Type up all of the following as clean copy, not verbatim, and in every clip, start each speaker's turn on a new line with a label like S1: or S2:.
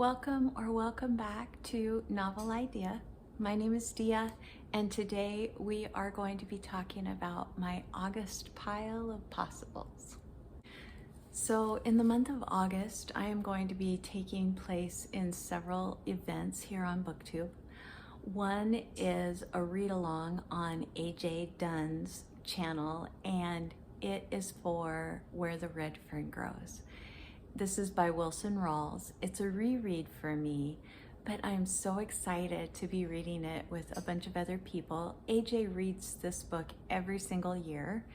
S1: Welcome back to Novel Idea. My name is Dia, and today we are going to be talking about my August pile of possibles. So in the month of August, I am going to be taking place in several events here on BookTube. One is a read-along on AJ Dunn's channel, and it is for Where the Red Fern Grows. This is by Wilson Rawls. It's a reread for me, but I'm so excited to be reading it with a bunch of other people. AJ reads this book every single year.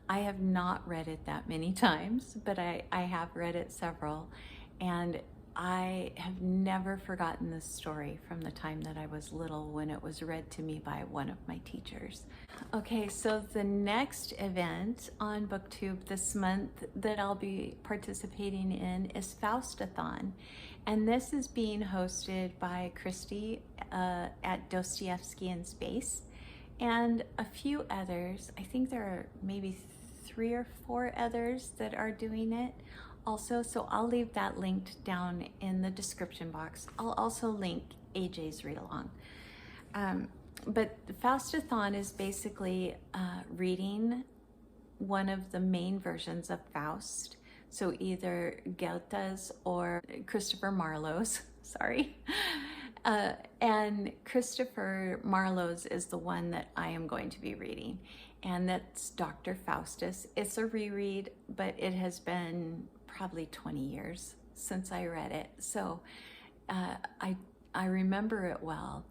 S1: I have not read it that many times, but I have read it several, and I have never forgotten this story from the time that I was little when it was read to me by one of my teachers. Okay, so the next event on BookTube this month that I'll be participating in is Faust-a-thon, and this is being hosted by Christy at Dostoevsky in Space, and a few others. I think there are maybe 3 or 4 others that are doing it also, so I'll leave that linked down in the description box. I'll also link AJ's read-along. But the Faust-a-thon is basically reading one of the main versions of Faust, so either Goethe's or Christopher Marlowe's, sorry. And Christopher Marlowe's is the one that I am going to be reading, and that's Dr. Faustus. It's a reread, but it has been probably 20 years since I read it, so I remember it well,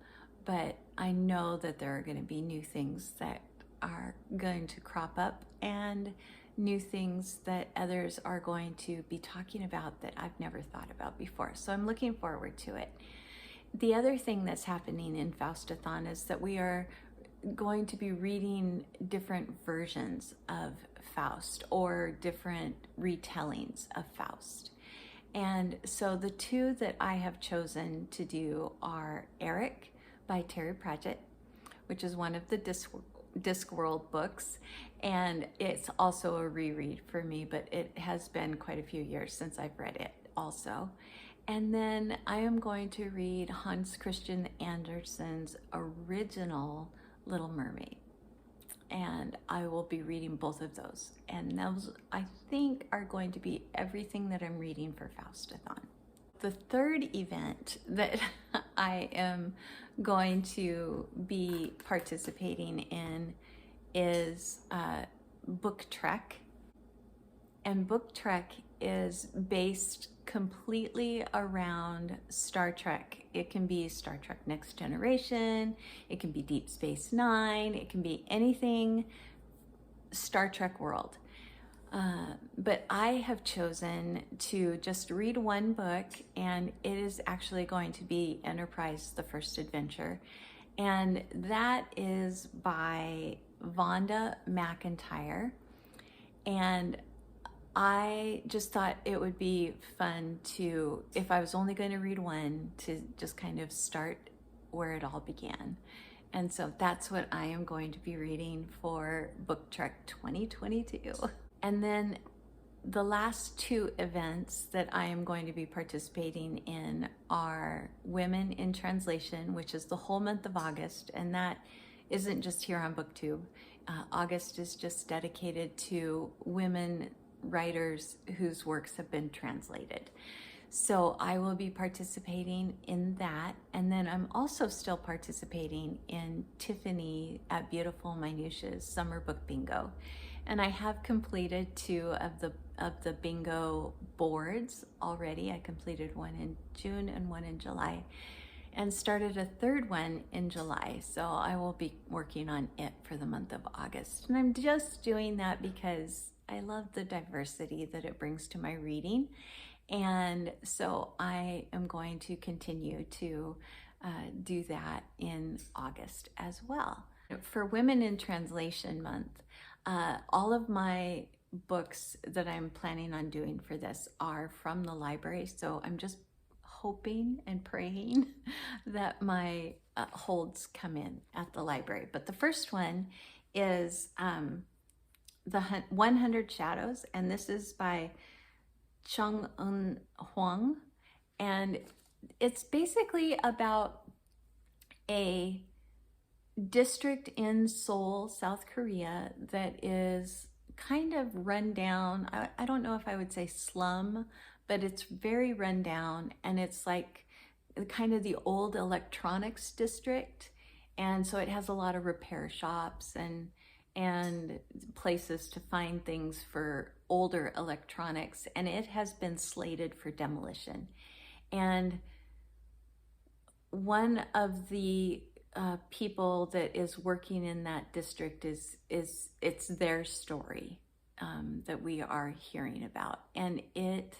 S1: but I know that there are going to be new things that are going to crop up and new things that others are going to be talking about that I've never thought about before, so I'm looking forward to it. The other thing that's happening in Faust-a-thon is that we are going to be reading different versions of Faust or different retellings of Faust. And so the 2 that I have chosen to do are Eric by Terry Pratchett, which is one of the Discworld books, and it's also a reread for me, but it has been quite a few years since I've read it also. And then I am going to read Hans Christian Andersen's original Little Mermaid, and I will be reading both of those, and those I think are going to be everything that I'm reading for Faust-a-thon. The third event that I am going to be participating in is Book Trek, and Book Trek is based completely around Star Trek. It can be Star Trek Next Generation, it can be Deep Space Nine, it can be anything Star Trek world. But I have chosen to just read one book, and it is actually going to be Enterprise: The First Adventure, and that is by Vonda McIntyre. And I just thought it would be fun to, if I was only going to read one, to just kind of start where it all began. And so that's what I am going to be reading for Book Trek 2022. And then the last 2 events that I am going to be participating in are Women in Translation, which is the whole month of August, and that isn't just here on BookTube. August is just dedicated to women writers whose works have been translated. So I will be participating in that, and then I'm also still participating in Tiffany at Beautiful Minutia's Summer Book Bingo, and I have completed 2 of the bingo boards already. I completed one in June and one in July, and started a 3rd one in July, so I will be working on it for the month of August. And I'm just doing that because I love the diversity that it brings to my reading, and so I am going to continue to do that in August as well. For Women in Translation Month, all of my books that I'm planning on doing for this are from the library, so I'm just hoping and praying that my holds come in at the library. But the first one is the 100 Shadows, and this is by Hwang, and it's basically about a district in Seoul, South Korea, that is kind of run down. I don't know if I would say slum, but it's very run down, and it's like kind of the old electronics district. And so it has a lot of repair shops and places to find things for older electronics, and it has been slated for demolition. And one of the people that is working in that district is it's their story that we are hearing about, and it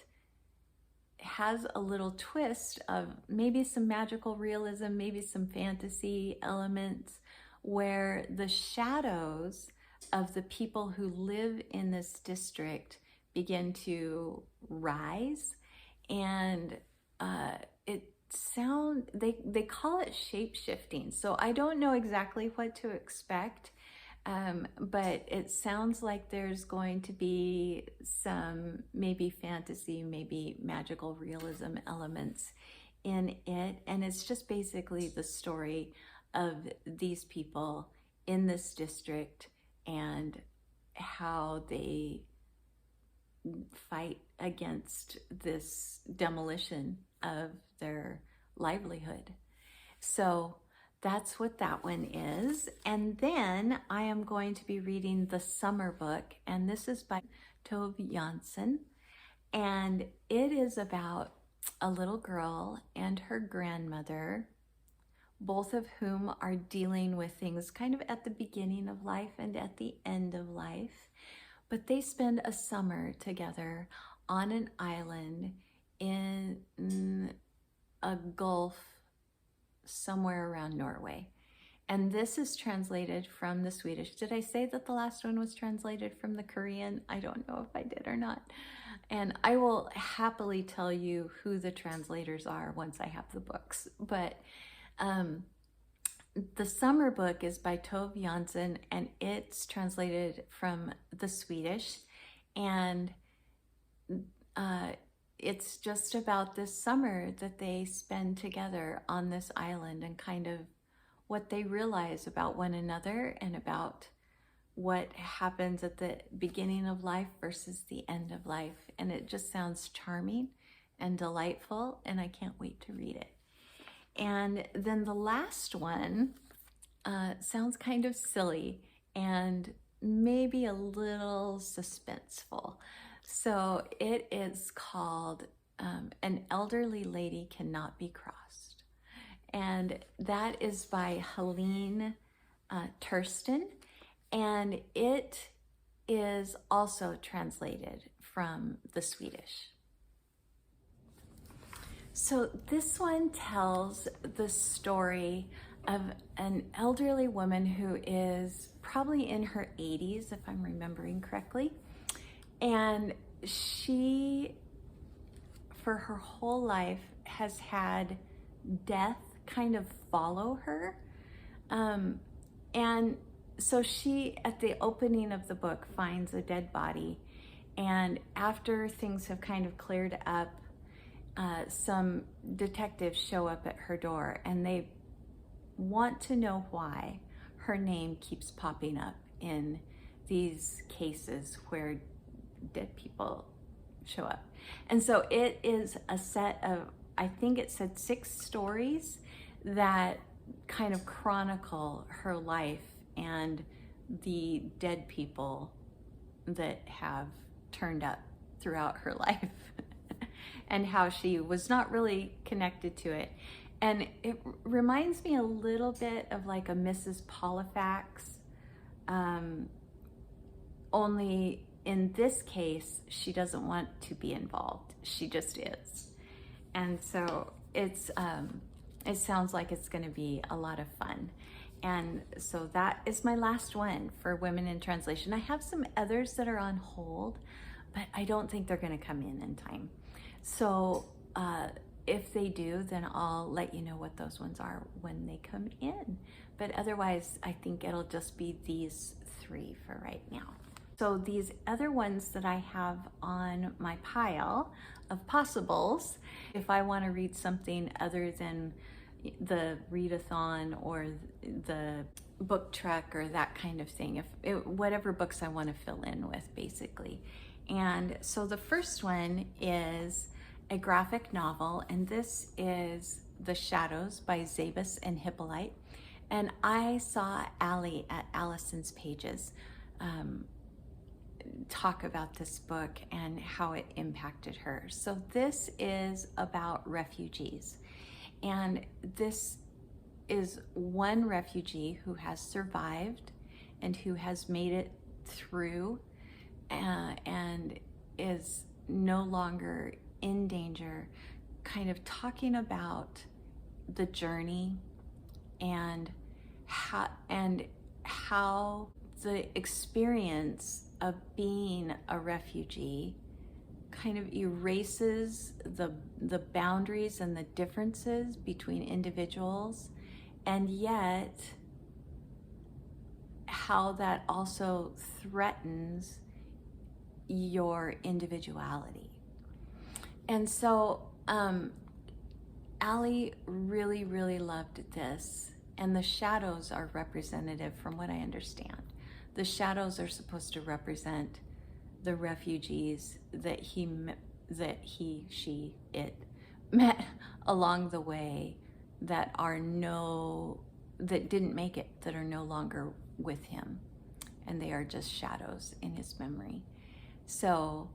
S1: has a little twist of maybe some magical realism, maybe some fantasy elements, where the shadows of the people who live in this district begin to rise. And they call it shape-shifting, so I don't know exactly what to expect, but it sounds like there's going to be some maybe fantasy, maybe magical realism elements in it. And it's just basically the story of these people in this district and how they fight against this demolition of their livelihood. So that's what that one is. And then I am going to be reading the summer book, and this is by Tove Jansson, and it is about a little girl and her grandmother, both of whom are dealing with things kind of at the beginning of life and at the end of life. But they spend a summer together on an island in a gulf somewhere around Norway. And this is translated from the Swedish. Did I say that the last one was translated from the Korean? I don't know if I did or not. And I will happily tell you who the translators are once I have the books. But the summer book is by Tove Jansson, and it's translated from the Swedish. And it's just about this summer that they spend together on this island, and kind of what they realize about one another and about what happens at the beginning of life versus the end of life. And it just sounds charming and delightful, and I can't wait to read it. And then the last one sounds kind of silly and maybe a little suspenseful. So it is called An Elderly Lady Cannot Be Crossed. And that is by Helene Tursten. And it is also translated from the Swedish. So this one tells the story of an elderly woman who is probably in her 80s, if I'm remembering correctly. And she, for her whole life, has had death kind of follow her. And so she, at the opening of the book, finds a dead body. And after things have kind of cleared up, some detectives show up at her door, and they want to know why her name keeps popping up in these cases where dead people show up. And so it is a set of, I think it said 6 stories that kind of chronicle her life and the dead people that have turned up throughout her life and how she was not really connected to it. And it reminds me a little bit of like a Mrs. Polifax, only in this case, she doesn't want to be involved. She just is. And so it's, it sounds like it's going to be a lot of fun. And so that is my last one for Women in Translation. I have some others that are on hold, but I don't think they're going to come in time. So if they do, then I'll let you know what those ones are when they come in. But otherwise, I think it'll just be these 3 for right now. So these other ones that I have on my pile of possibles, if I want to read something other than the readathon or the book trek or that kind of thing, whatever books I want to fill in with, basically. And so the first one is a graphic novel, and this is The Shadows by Zabus and Hippolyte. And I saw Allie at Allison's Pages talk about this book and how it impacted her. So this is about refugees, and this is one refugee who has survived and who has made it through and is no longer in danger, kind of talking about the journey and how the experience of being a refugee kind of erases the boundaries and the differences between individuals, and yet how that also threatens your individuality. And so Allie really, really loved this, and the shadows are representative from what I understand. The shadows are supposed to represent the refugees that it met along the way that didn't make it, that are no longer with him, and they are just shadows in his memory. So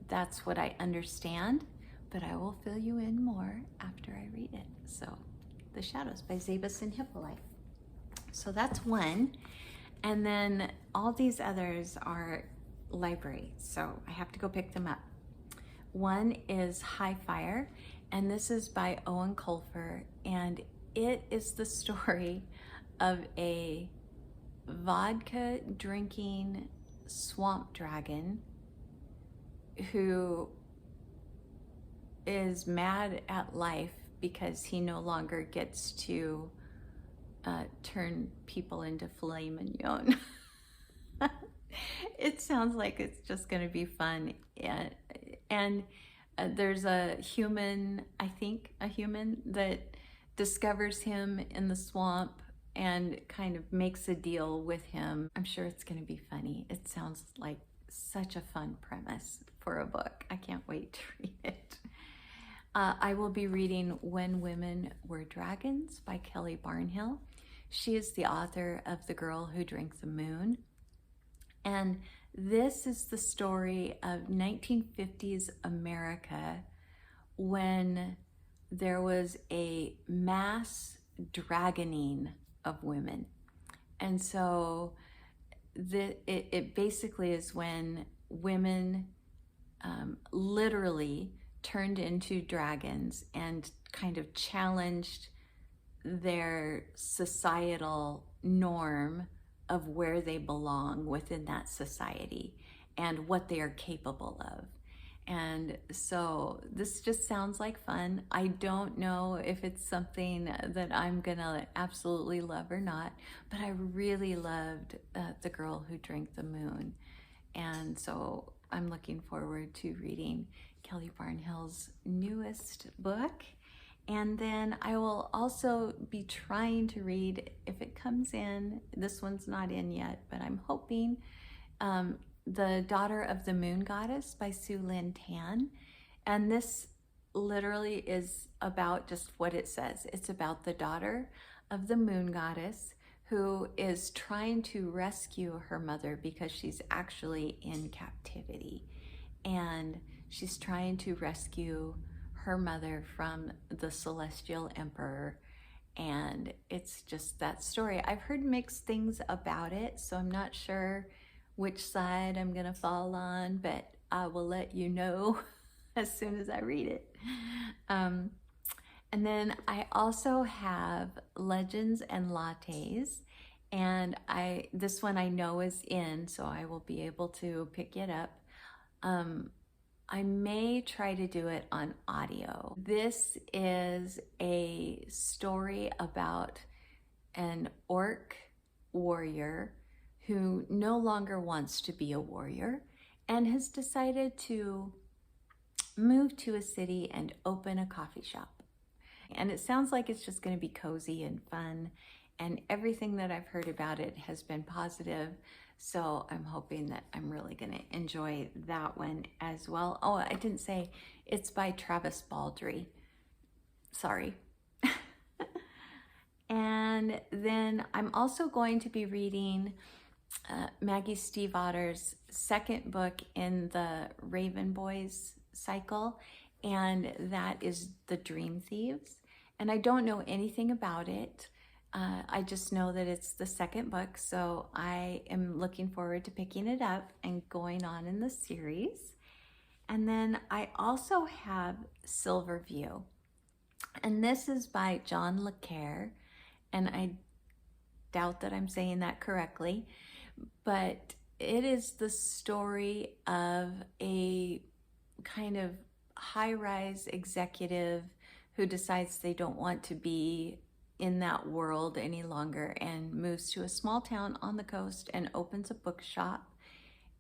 S1: that's what I understand, but I will fill you in more after I read it. So The Shadows by Zabus and Hippolyte. So that's one. And then all these others are library, so I have to go pick them up. One is Highfire, and this is by Eoin Colfer, and it is the story of a vodka drinking swamp dragon who is mad at life because he no longer gets to turn people into filet mignon. It sounds like it's just going to be fun. And there's a human, I think, a human that discovers him in the swamp and kind of makes a deal with him. I'm sure it's going to be funny. It sounds like such a fun premise for a book. I can't wait to read it. I will be reading When Women Were Dragons by Kelly Barnhill. She is the author of The Girl Who Drank the Moon. And this is the story of 1950s America when there was a mass dragoning of women. And so it basically is when women literally turned into dragons and kind of challenged their societal norm of where they belong within that society and what they are capable of. And so this just sounds like fun. I don't know if it's something that I'm gonna absolutely love or not, but I really loved The Girl Who Drank the Moon. And so I'm looking forward to reading Kelly Barnhill's newest book. And then I will also be trying to read, if it comes in, this one's not in yet, but I'm hoping, The Daughter of the Moon Goddess by Sue Lynn Tan. And this literally is about just what it says. It's about the daughter of the moon goddess who is trying to rescue her mother because she's actually in captivity. And she's trying to rescue her mother from the celestial emperor, and it's just that story. I've heard mixed things about it, so I'm not sure which side I'm gonna fall on, but I will let you know as soon as I read it. And then I also have Legends and Lattes, and this one I know is in, so I will be able to pick it up. I may try to do it on audio. This is a story about an orc warrior who no longer wants to be a warrior and has decided to move to a city and open a coffee shop. And it sounds like it's just going to be cozy and fun, and everything that I've heard about it has been positive. So I'm hoping that I'm really going to enjoy that one as well. Oh, I didn't say it's by Travis Baldree. Sorry. And then I'm also going to be reading Maggie Stiefvater's second book in the Raven Boys cycle, and that is The Dream Thieves. And I don't know anything about it. I just know that it's the second book, so I am looking forward to picking it up and going on in the series. And then I also have Silverview, and this is by John Le Carre, and I doubt that I'm saying that correctly, but it is the story of a kind of high-rise executive who decides they don't want to be in that world any longer and moves to a small town on the coast and opens a bookshop,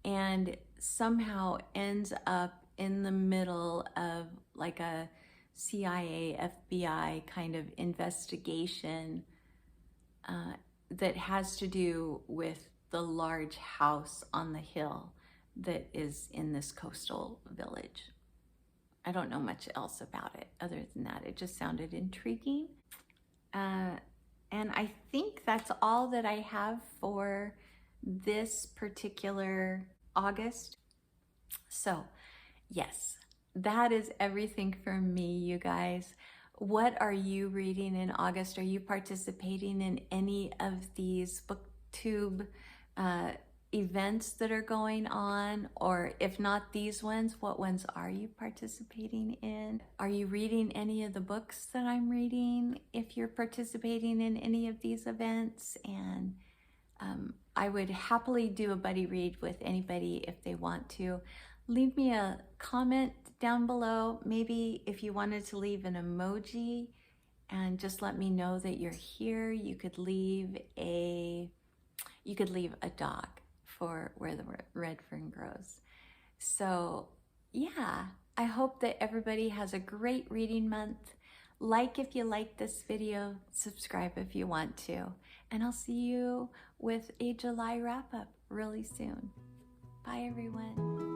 S1: and somehow ends up in the middle of like a CIA, FBI kind of investigation that has to do with the large house on the hill that is in this coastal village. I don't know much else about it other than that. It just sounded intriguing. And I think that's all that I have for this particular August. So yes, that is everything from me, you guys. What are you reading in August? Are you participating in any of these booktube events that are going on? Or if not these ones, what ones are you participating in? Are you reading any of the books that I'm reading if you're participating in any of these events? And I would happily do a buddy read with anybody if they want to. Leave me a comment down below. Maybe if you wanted to leave an emoji and just let me know that you're here, you could leave a dog for where the red fern grows. So yeah, I hope that everybody has a great reading month. Like if you like this video, subscribe if you want to, and I'll see you with a July wrap up really soon. Bye everyone.